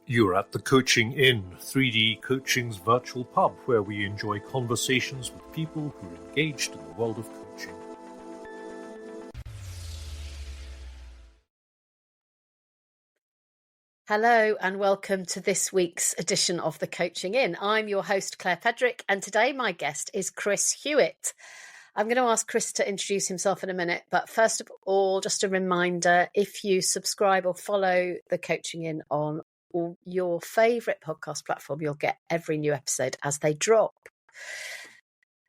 You're at the Coaching Inn, 3D Coaching's virtual pub, where we enjoy conversations with people who are engaged in the world of coaching. Hello and welcome to this week's edition of the Coaching Inn. I'm your host, Claire Pedrick, and today my guest is Chris Hewitt. I'm going to ask Chris to introduce himself in a minute, but first of all, just a reminder, if you subscribe or follow the Coaching Inn on your favourite podcast platform, you'll get every new episode as they drop.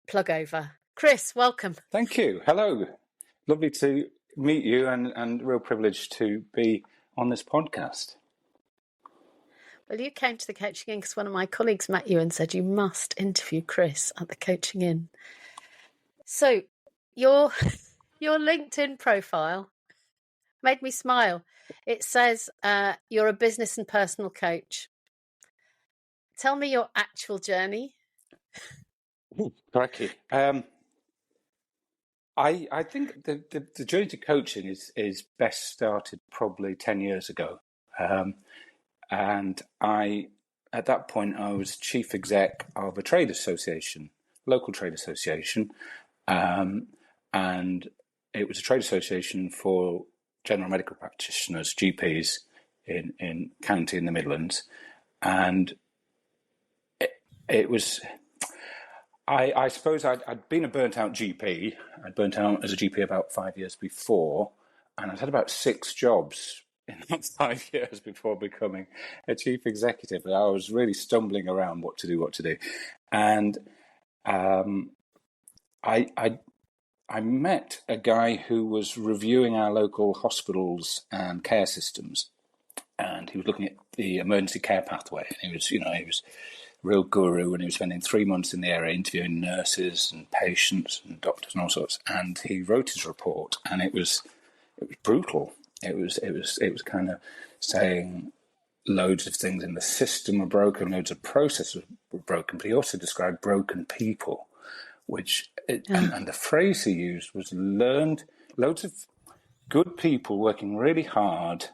Plug over. Chris, welcome. Thank you. Hello. Lovely to meet you and real privilege to be on this podcast. Well, you came to the Coaching Inn because one of my colleagues met you and said you must interview Chris at the Coaching Inn. So your LinkedIn profile made me smile. It says you're a business and personal coach. Tell me your actual journey. Crikey. I think the journey to coaching is best started probably 10 years ago. And at that point, I was chief exec of a trade association, local trade association. And it was a trade association for general medical practitioners, GPs in county in the Midlands. And it was, I suppose I'd been a burnt out GP. I'd burnt out as a GP about 5 years before, and I'd had about 6 jobs in that 5 years before becoming a chief executive. I was really stumbling around what to do. And I met a guy who was reviewing our local hospitals and care systems, and he was looking at the emergency care pathway. And he was a real guru, and he was spending 3 months in the area interviewing nurses and patients and doctors and all sorts. And he wrote his report, and it was brutal. It was kind of saying loads of things in the system were broken, loads of processes were broken, but he also described broken people. And the phrase he used was loads of good people working really hard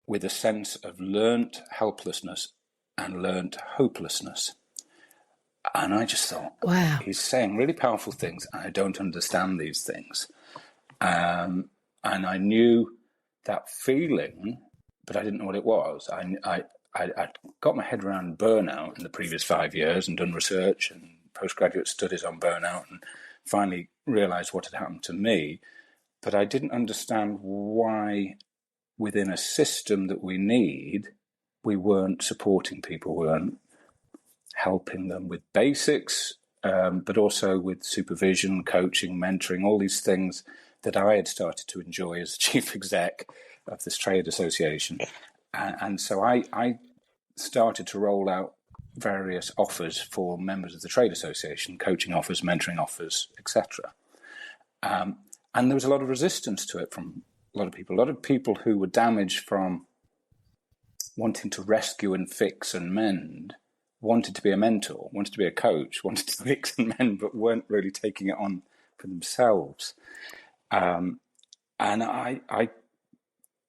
with a sense of learnt helplessness and learnt hopelessness. And I just thought, wow, he's saying really powerful things, and I don't understand these things. And I knew that feeling, but I didn't know what it was. I got my head around burnout in the previous 5 years and done research and postgraduate studies on burnout, and finally realised what had happened to me. But I didn't understand why within a system that we need, we weren't supporting people, we weren't helping them with basics, but also with supervision, coaching, mentoring, all these things that I had started to enjoy as chief exec of this trade association. And so I started to roll out various offers for members of the trade association, coaching offers, mentoring offers, etc. And there was a lot of resistance to it from a lot of people who were damaged from wanting to rescue and fix and mend, wanted to be a mentor, wanted to be a coach, wanted to fix and mend, but weren't really taking it on for themselves. And I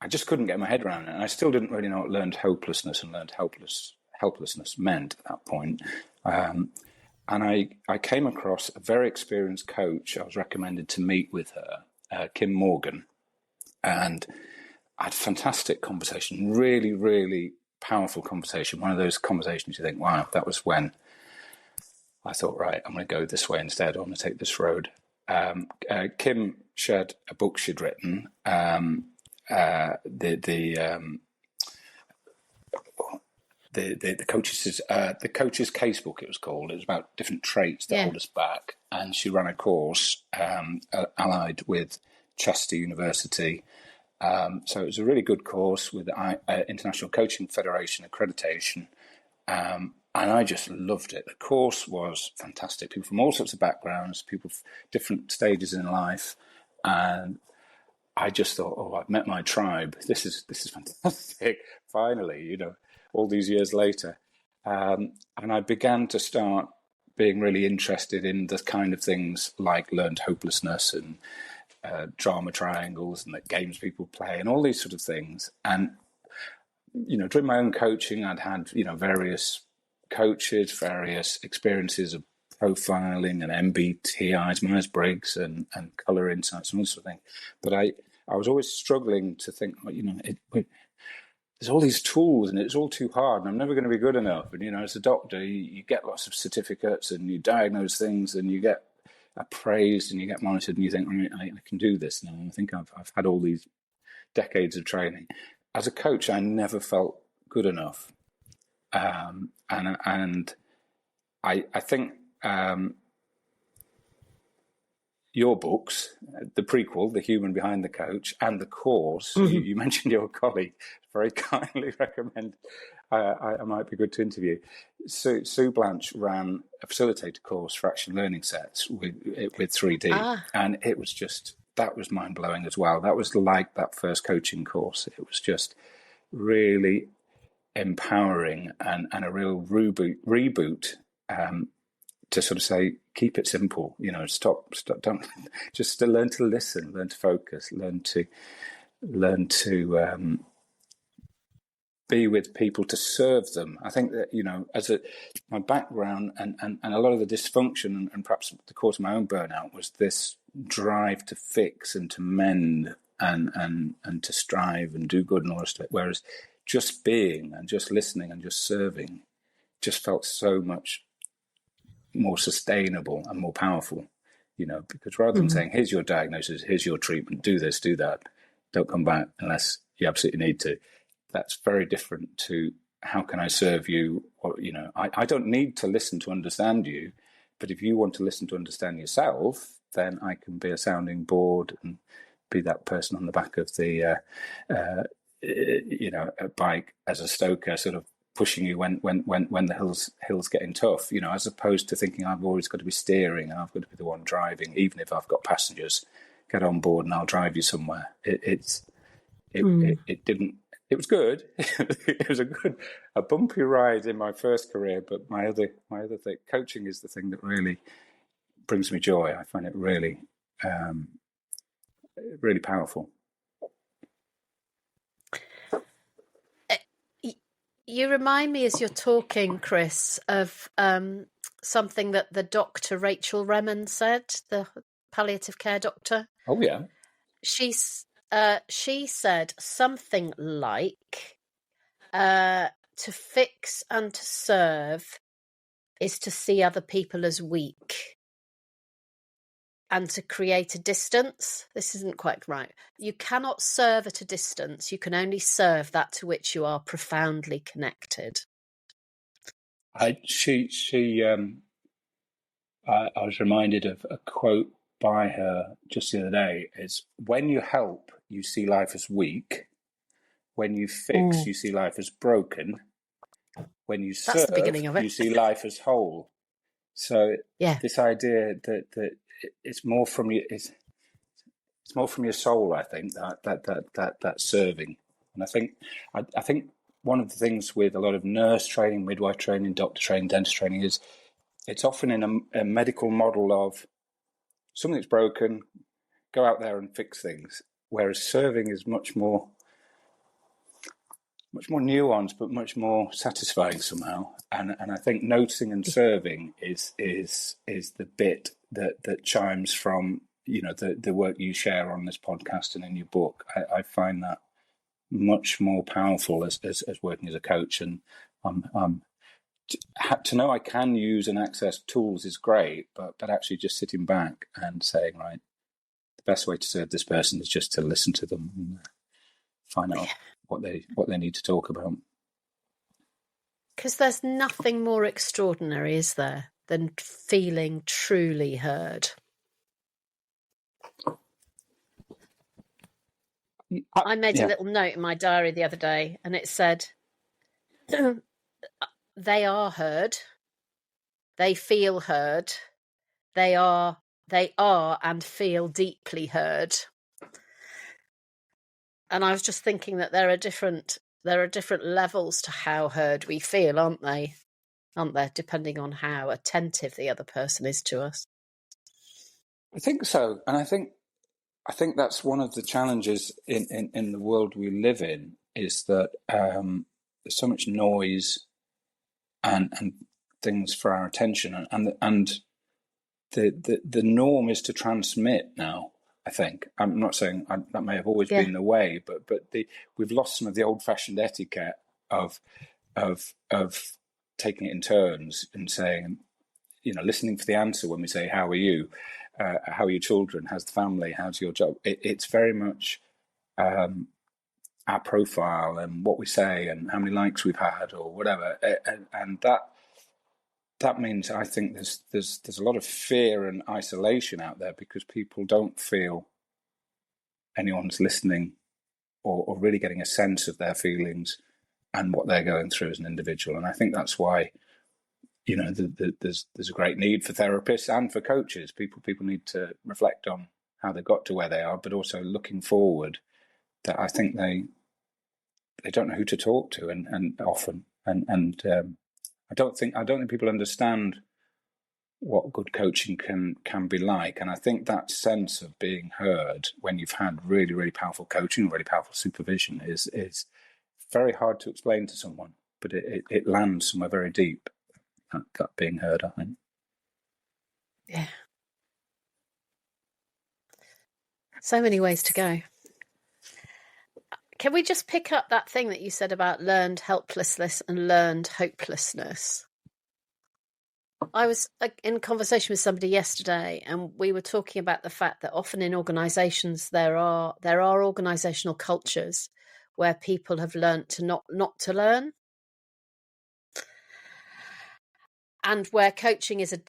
just couldn't get my head around it. And I still didn't really know what learned hopelessness and learned helplessness meant at that point. And I came across a very experienced coach. I was recommended to meet with her, Kim Morgan, and I had a fantastic conversation, really, really powerful conversation. One of those conversations you think, wow, that was when I thought, right, I'm going to go this way instead. I'm going to take this road. Kim shared a book she'd written, the coach's casebook, it was called. It was about different traits that hold us back. And she ran a course allied with Chester University. So it was a really good course with International Coaching Federation accreditation. And I just loved it. The course was fantastic. People from all sorts of backgrounds, people from different stages in life. And I just thought, oh, I've met my tribe. This is fantastic. Finally, all these years later. And I began to start being really interested in the kind of things like learned hopelessness and drama triangles and the games people play and all these sort of things. And during my own coaching, I'd had, various coaches, various experiences of profiling and MBTIs, Myers-Briggs, and colour insights and all sort of thing. But I was always struggling to think, there's all these tools and it's all too hard and I'm never going to be good enough. And, as a doctor, you get lots of certificates and you diagnose things and you get appraised and you get monitored and you think, right, I can do this now. And I think I've had all these decades of training. As a coach, I never felt good enough. And I think your books, the prequel, The Human Behind the Coach, and the course, you mentioned your colleague, very kindly recommend I might be good to interview. Sue Blanche ran a facilitated course for action learning sets with 3D. And it was that was mind-blowing as well. That was like that first coaching course. It was just really empowering and a real reboot to sort of say, keep it simple, stop, don't just to learn to listen, learn to focus, learn to be with people, to serve them. I think that, my background and a lot of the dysfunction and perhaps the cause of my own burnout was this drive to fix and to mend and to strive and do good and all that. Whereas just being and just listening and just serving just felt so much more sustainable and more powerful, because rather than saying, here's your diagnosis, here's your treatment, do this, do that, don't come back unless you absolutely need to. That's very different to how can I serve you? Or, I don't need to listen to understand you, but if you want to listen to understand yourself, then I can be a sounding board and be that person on the back of the, a bike as a stoker, sort of pushing you when the hills getting tough, as opposed to thinking I've always got to be steering and I've got to be the one driving, even if I've got passengers, get on board and I'll drive you somewhere. It didn't. It was good. It was a bumpy ride in my first career, but my other thing, coaching, is the thing that really brings me joy. I find it really, really powerful. You remind me as you're talking, Chris, of something that the doctor Rachel Remen said, the palliative care doctor. Oh yeah, she said something like, "To fix and to serve is to see other people as weak, and to create a distance." This isn't quite right. You cannot serve at a distance. You can only serve that to which you are profoundly connected. I was reminded of a quote by her just the other day. It's, when you help, you see life as weak. When you fix, you see life as broken. When you serve, you see life as whole. So this idea that it's more from you, it's more from your soul. I think that serving, and I think one of the things with a lot of nurse training, midwife training, doctor training, dentist training is it's often in a medical model of something's broken, go out there and fix things. Whereas serving is much more nuanced, but much more satisfying somehow. And I think noticing and serving is the bit that chimes from the work you share on this podcast and in your book. I find that much more powerful as working as a coach, and to know I can use and access tools is great, but actually just sitting back and saying, right, the best way to serve this person is just to listen to them and find out what they need to talk about. Because there's nothing more extraordinary, is there, than feeling truly heard. I made a little note in my diary the other day, and it said, they are heard, they feel heard, they are and feel deeply heard. And I was just thinking that there are different levels to how heard we feel, aren't there, depending on how attentive the other person is to us. I think so. And I think that's one of the challenges in the world we live in, is that there's so much noise and things for our attention, and the norm is to transmit now. I think I'm not saying that may have always been the way, but we've lost some of the old-fashioned etiquette of taking it in turns and saying, listening for the answer when we say, "How are you? How are your children? How's the family? How's your job?" It's very much our profile and what we say and how many likes we've had or whatever, and that means I think there's a lot of fear and isolation out there because people don't feel anyone's listening or really getting a sense of their feelings and what they're going through as an individual. And I think that's why, there's a great need for therapists and for coaches. People need to reflect on how they got to where they are, but also looking forward. That I think they don't know who to talk to, and often, and I don't think people understand what good coaching can be like. And I think that sense of being heard when you've had really, really powerful coaching, really powerful supervision is very hard to explain to someone, but it lands somewhere very deep. That being heard, I think. Yeah. So many ways to go. Can we just pick up that thing that you said about learned helplessness and learned hopelessness? I was in conversation with somebody yesterday, and we were talking about the fact that often in organisations there are organisational cultures where people have learnt to not to learn, and where coaching is a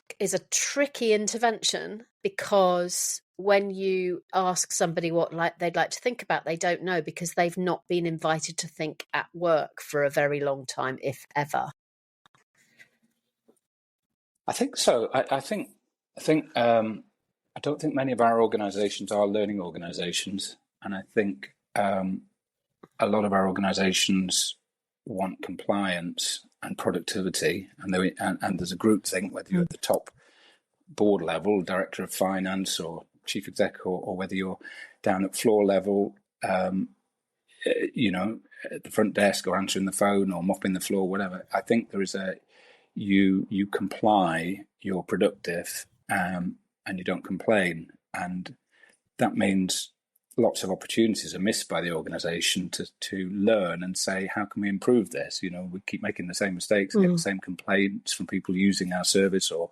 tricky intervention, because when you ask somebody what they'd like to think about, they don't know, because they've not been invited to think at work for a very long time, if ever. I think so. I don't think many of our organisations are learning organisations, and I think a lot of our organisations want compliance and productivity, and there's a group think, whether you're at the top board level, director of finance or chief exec, or whether you're down at floor level, at the front desk or answering the phone or mopping the floor, whatever. I think there is you comply, you're productive, and you don't complain, and that means lots of opportunities are missed by the organisation to learn and say, how can we improve this? We keep making the same mistakes and get the same complaints from people using our service or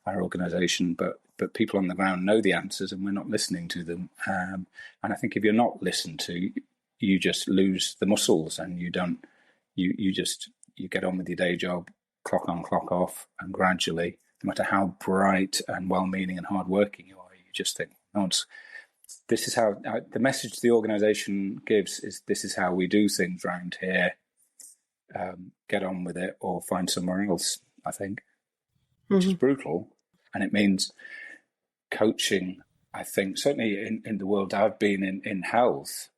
our organisation, but people on the ground know the answers and we're not listening to them. And I think if you're not listened to, you just lose the muscles, and you get on with your day job, clock on, clock off, and gradually, no matter how bright and well-meaning and hard-working you are, you just think, this is how the message the organisation gives is, this is how we do things around here. Get on with it or find somewhere else, I think, which is brutal. And it means coaching, I think, certainly in the world I've been in health,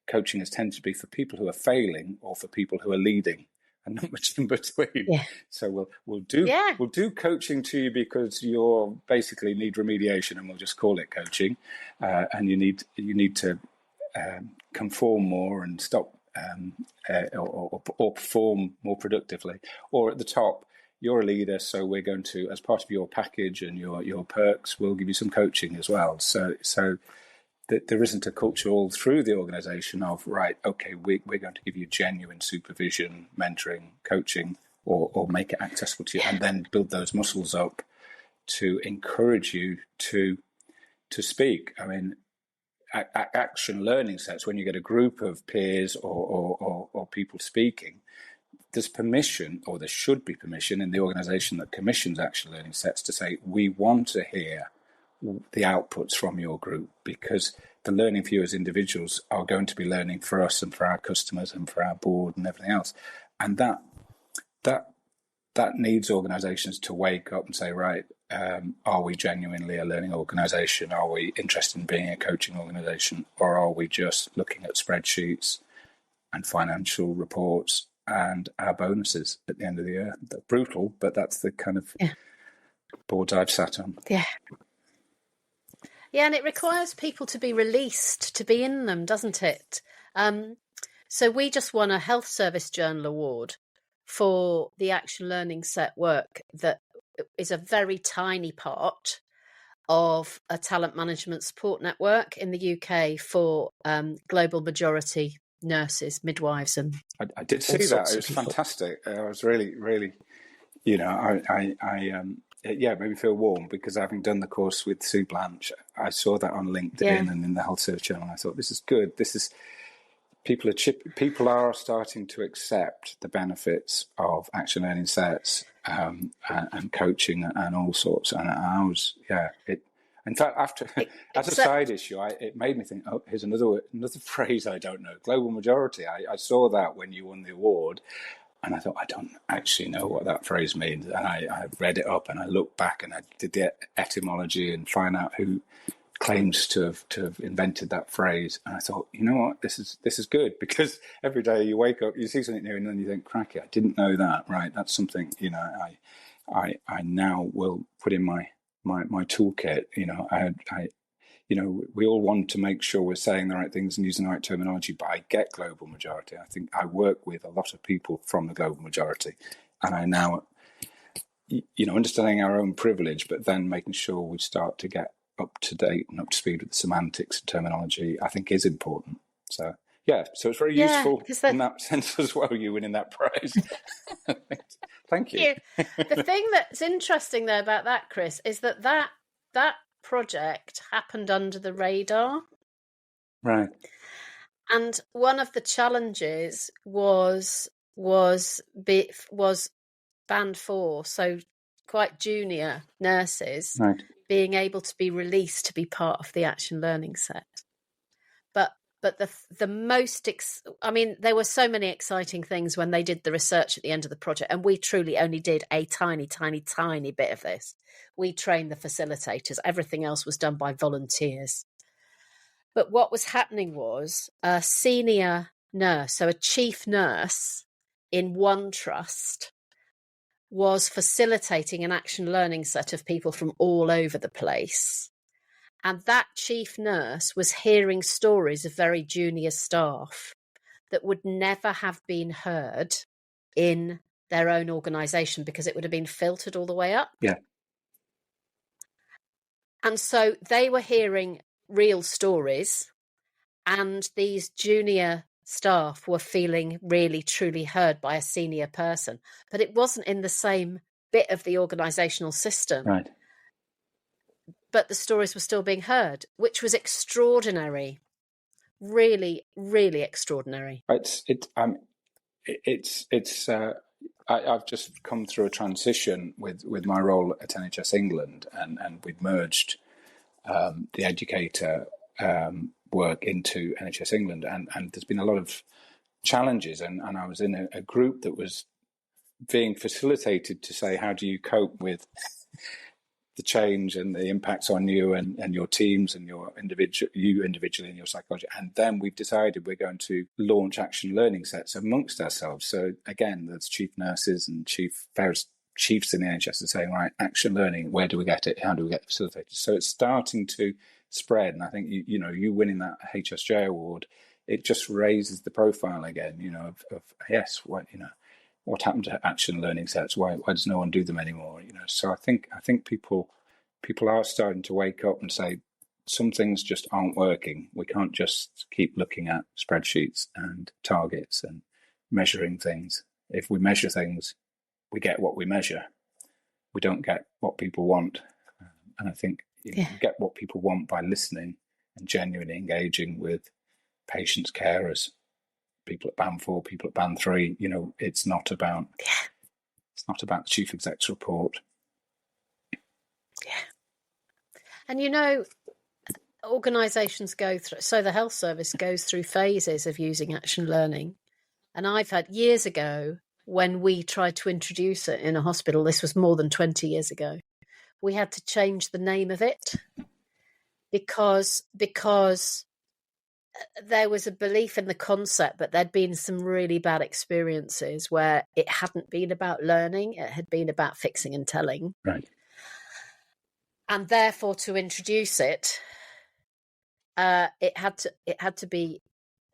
coaching has tended to be for people who are failing or for people who are leading, and not much in between. Yeah. So we'll do coaching to you because you basically need remediation, and we'll just call it coaching. And you need to conform more and stop or perform more productively. Or at the top, you're a leader, so we're going to, as part of your package and your perks, we'll give you some coaching as well. So there isn't a culture all through the organisation of, right, okay, we're going to give you genuine supervision, mentoring, coaching, or make it accessible to you, and then build those muscles up to encourage you to speak. I mean, action learning sets, when you get a group of peers or people speaking, there's permission, or there should be permission in the organisation that commissions action learning sets to say, we want to hear the outputs from your group, because the learning for you as individuals are going to be learning for us and for our customers and for our board and everything else. And that needs organisations to wake up and say, right, are we genuinely a learning organisation? Are we interested in being a coaching organisation? Or are we just looking at spreadsheets and financial reports and our bonuses at the end of the year? They're brutal, but that's the kind of boards I've sat on. Yeah. Yeah, and it requires people to be released to be in them, doesn't it? So we just won a Health Service Journal Award for the Action Learning Set work that is a very tiny part of a talent management support network in the UK for global majority nurses, midwives, and I did see that. It was fantastic. I was really, really, it made me feel warm, because having done the course with Sue Blanche, I saw that on LinkedIn and in the Health Service Journal. I thought, this is good. People are starting to accept the benefits of action learning sets and coaching and all sorts. And I was, in fact, as a side issue, it made me think, oh, here's another phrase I don't know. Global majority. I saw that when you won the award, and I thought, I don't actually know what that phrase means. And I read it up, and I looked back, and I did the etymology and find out who claims to have invented that phrase. And I thought, you know what, this is good, because every day you wake up, you see something new, and then you think, cracky, I didn't know that. Right, that's something I now will put in my toolkit. We all want to make sure we're saying the right things and using the right terminology, but I get global majority. I think I work with a lot of people from the global majority, and I now, understanding our own privilege, but then making sure we start to get up to date and up to speed with the semantics and terminology, I think is important. So, so it's very useful in that sense as well, you winning that prize. Thank you. The thing that's interesting though about that, Chris, is that project happened under the radar. Right. And one of the challenges was band 4, so quite junior nurses, right, being able to be released to be part of the action learning set. But the most, there were so many exciting things when they did the research at the end of the project, and we truly only did a tiny, tiny, tiny bit of this. We trained the facilitators. Everything else was done by volunteers. But what was happening was a senior nurse, so a chief nurse in one trust, was facilitating an action learning set of people from all over the place. And that chief nurse was hearing stories of very junior staff that would never have been heard in their own organisation, because it would have been filtered all the way up. Yeah. And so they were hearing real stories, and these junior staff were feeling really, truly heard by a senior person. But it wasn't in the same bit of the organisational system. Right. But the stories were still being heard, which was extraordinary. Really, really extraordinary. I've just come through a transition with my role at NHS England, and we've merged the educator work into NHS England, and there's been a lot of challenges, and I was in a group that was being facilitated to say, how do you cope with the change and the impacts on you and your teams and you individually and your psychology. And then we've decided we're going to launch action learning sets amongst ourselves. So again, there's chief nurses and chiefs in the NHS are saying, right, action learning, where do we get it? How do we get the facilitators? So it's starting to spread. And I think, you winning that HSJ award, it just raises the profile again, what happened to action learning sets? Why does no one do them anymore? So I think people are starting to wake up and say, some things just aren't working. We can't just keep looking at spreadsheets and targets and measuring things. If we measure things, we get what we measure. We don't get what people want. And I think you get what people want by listening and genuinely engaging with patients, carers, people at band 4, people at band 3. It's not about the chief exec's report. Yeah. And organisations go through, so the health service goes through phases of using action learning. And I've had years ago, when we tried to introduce it in a hospital, this was more than 20 years ago, we had to change the name of it because there was a belief in the concept, but there'd been some really bad experiences where it hadn't been about learning, it had been about fixing and telling. Right. And therefore, to introduce it, it had to be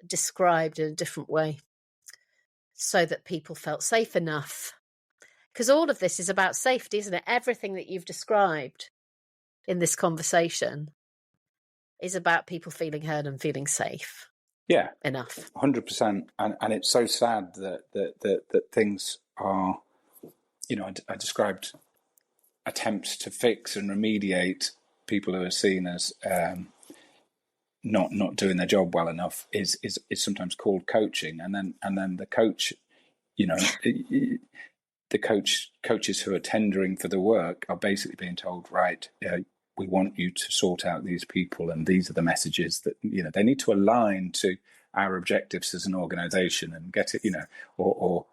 described in a different way so that people felt safe enough. Because all of this is about safety, isn't it? Everything that you've described in this conversation is about people feeling heard and feeling safe. Yeah, enough. 100%. And it's so sad that things are, I described attempts to fix and remediate people who are seen as not doing their job well enough is sometimes called coaching, and then the coach, the coaches who are tendering for the work are basically being told, right, we want you to sort out these people, and these are the messages that they need to align to our objectives as an organisation and get it, or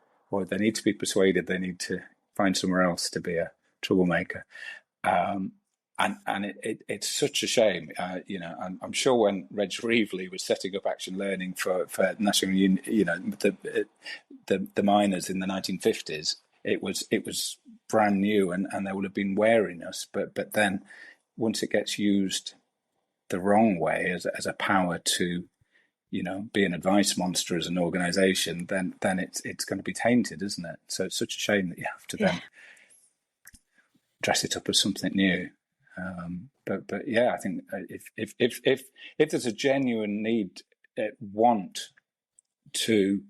they need to be persuaded they need to find somewhere else to be a troublemaker. And it's such a shame, I'm sure when Reg Reevely was setting up Action Learning for National Union, the miners in the 1950s, it was brand new and they would have been wariness, but then once it gets used the wrong way as a power to, be an advice monster as an organisation, then it's going to be tainted, isn't it? So it's such a shame that you have to then dress it up as something new. But yeah, I think if there's a genuine need, want to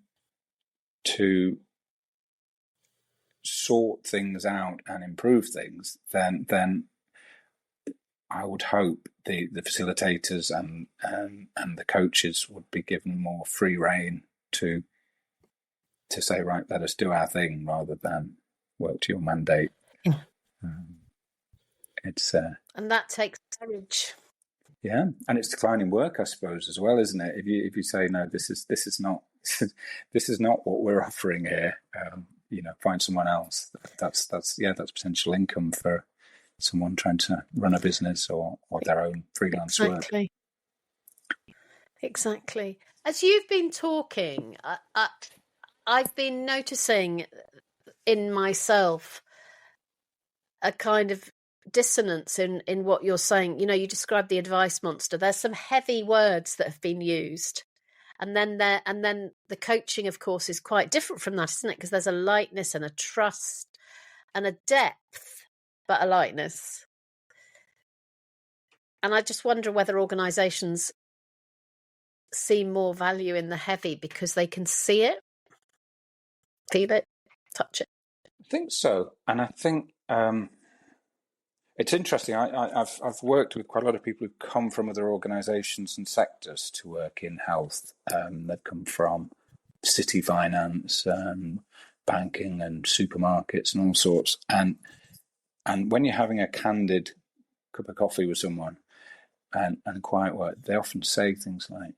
sort things out and improve things, then I would hope the facilitators and the coaches would be given more free rein to say, right, let us do our thing rather than work to your mandate. Yeah. And that takes courage. Yeah, and it's declining work, I suppose, as well, isn't it? If you say no, this is not what we're offering here. Find someone else. That's potential income for someone trying to run a business or their own freelance work. Exactly. As you've been talking, I've been noticing in myself a kind of dissonance in what you're saying. You described the advice monster. There's some heavy words that have been used, and then the coaching, of course, is quite different from that, isn't it? Because there's a lightness and a trust and a depth, but a lightness. And I just wonder whether organisations see more value in the heavy because they can see it, feel it, touch it. I think so, and I think. It's interesting. I've worked with quite a lot of people who come from other organisations and sectors to work in health. They've come from city finance, banking, and supermarkets, and all sorts. And when you're having a candid cup of coffee with someone and quiet work, they often say things like,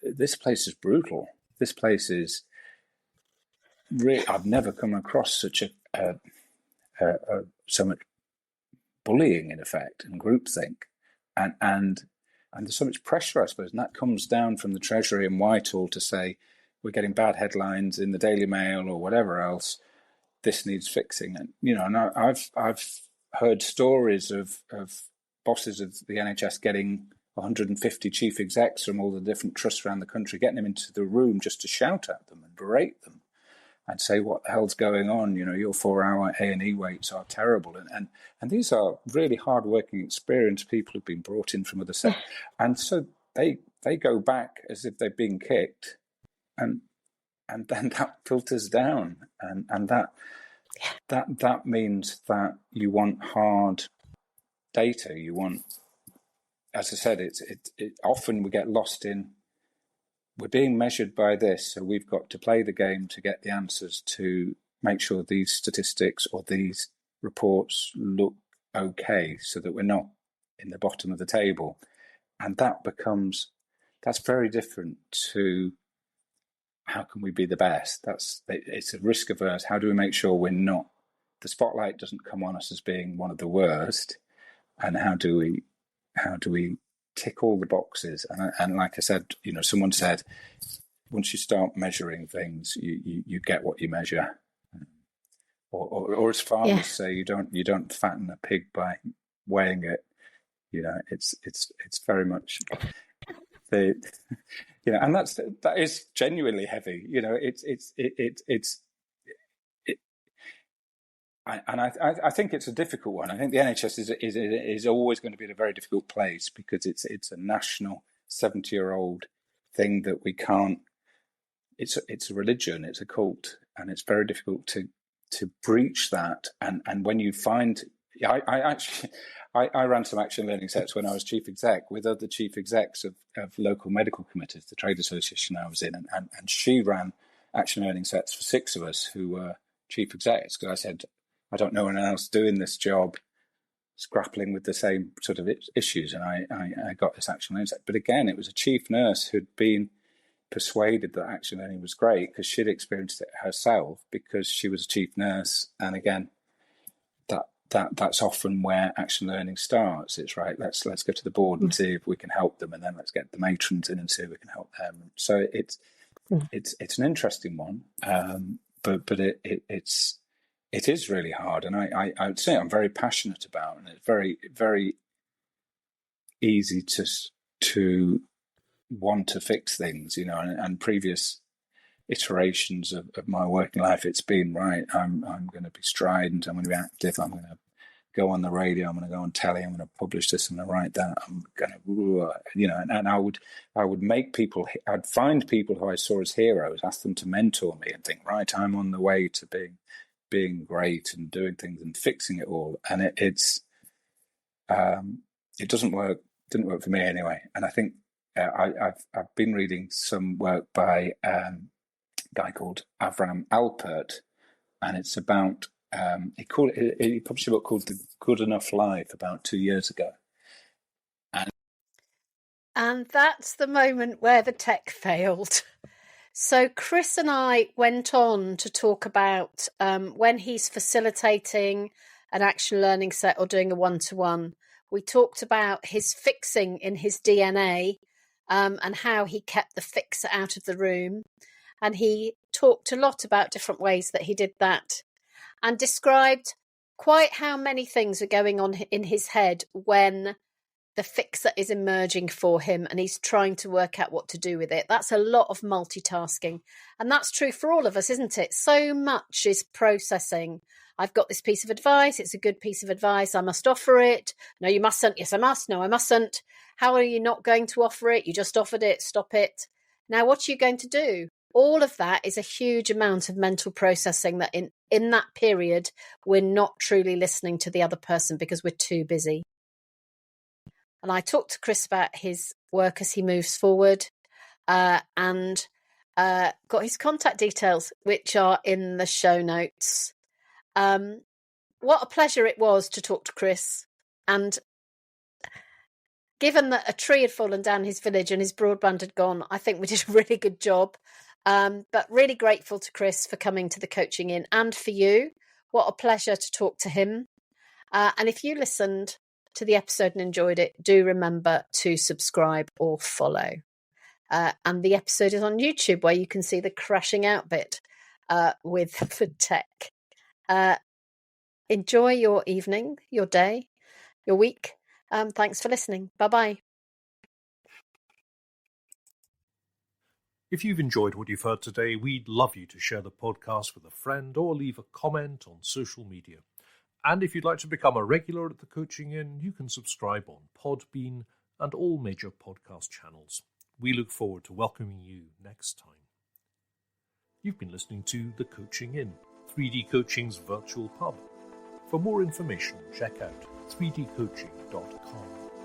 "This place is brutal. This place is really. I've never come across such so much bullying, in effect, and groupthink, and there's so much pressure, I suppose, and that comes down from the Treasury and Whitehall to say we're getting bad headlines in the Daily Mail or whatever else. This needs fixing." And I've heard stories of bosses of the NHS getting 150 chief execs from all the different trusts around the country, getting them into the room just to shout at them and berate them and say, what the hell's going on? Your 4-hour A&E waits are terrible. And these are really hard-working, experienced people who've been brought in from other sectors. And so they go back as if they've been kicked, and then that filters down. And that means that you want hard data. You want, as I said, it often we get lost in, we're being measured by this, so we've got to play the game to get the answers to make sure these statistics or these reports look okay so that we're not in the bottom of the table. And that's very different to how can we be the best? It's a risk averse. How do we make sure we're not, the spotlight doesn't come on us as being one of the worst? And how do we tick all the boxes? And like I said, someone said, once you start measuring things, you get what you measure. Or as farmers say, you don't fatten a pig by weighing it. It's very much and that is genuinely heavy. I think it's a difficult one. I think the NHS is always going to be in a very difficult place because it's a national 70-year-old thing that we can't. It's a religion, it's a cult, and it's very difficult to breach that. And when you find, I ran some action learning sets when I was chief exec with other chief execs of local medical committees, the trade association I was in, and she ran action learning sets for 6 of us who were chief execs, because I said, I don't know anyone else doing this job, grappling with the same sort of issues, and I got this action learning set. But again, it was a chief nurse who'd been persuaded that action learning was great because she'd experienced it herself because she was a chief nurse. And again, that's often where action learning starts. It's right, let's go to the board and see if we can help them, and then let's get the matrons in and see if we can help them. So it's an interesting one, but it is really hard, and I would say I'm very passionate about, and it's very, very easy to want to fix things, and previous iterations of my working life, it's been right. I'm going to be strident. I'm going to be active. I'm going to go on the radio. I'm going to go on telly. I'm going to publish this. I'm going to write that. I'm going to, and I would make people. I'd find people who I saw as heroes, ask them to mentor me, and think, right, I'm on the way to being great and doing things and fixing it all. And it doesn't work. Didn't work for me anyway. And I think I've been reading some work by a guy called Avram Alpert, and it's about he published a book called The Good Enough Life about 2 years ago. And that's the moment where the tech failed. So Chris and I went on to talk about when he's facilitating an action learning set or doing a one-to-one. We talked about his fixing in his DNA and how he kept the fixer out of the room. And he talked a lot about different ways that he did that and described quite how many things are going on in his head when the fixer is emerging for him and he's trying to work out what to do with it. That's a lot of multitasking. And that's true for all of us, isn't it? So much is processing. I've got this piece of advice. It's a good piece of advice. I must offer it. No, you mustn't. Yes, I must. No, I mustn't. How are you not going to offer it? You just offered it. Stop it. Now, what are you going to do? All of that is a huge amount of mental processing that in that period, we're not truly listening to the other person because we're too busy. And I talked to Chris about his work as he moves forward and got his contact details, which are in the show notes. What a pleasure it was to talk to Chris. And given that a tree had fallen down his village and his broadband had gone, I think we did a really good job. But really grateful to Chris for coming to the Coaching In, and for you. What a pleasure to talk to him. And if you listened to the episode and enjoyed it, do remember to subscribe or follow. And the episode is on YouTube, where you can see the crashing out bit with the tech. Enjoy your evening, your day, your week. Thanks for listening. Bye-bye. If you've enjoyed what you've heard today, we'd love you to share the podcast with a friend or leave a comment on social media. And if you'd like to become a regular at the Coaching In, you can subscribe on Podbean and all major podcast channels. We look forward to welcoming you next time. You've been listening to The Coaching In, 3D Coaching's virtual pub. For more information, check out 3dcoaching.com.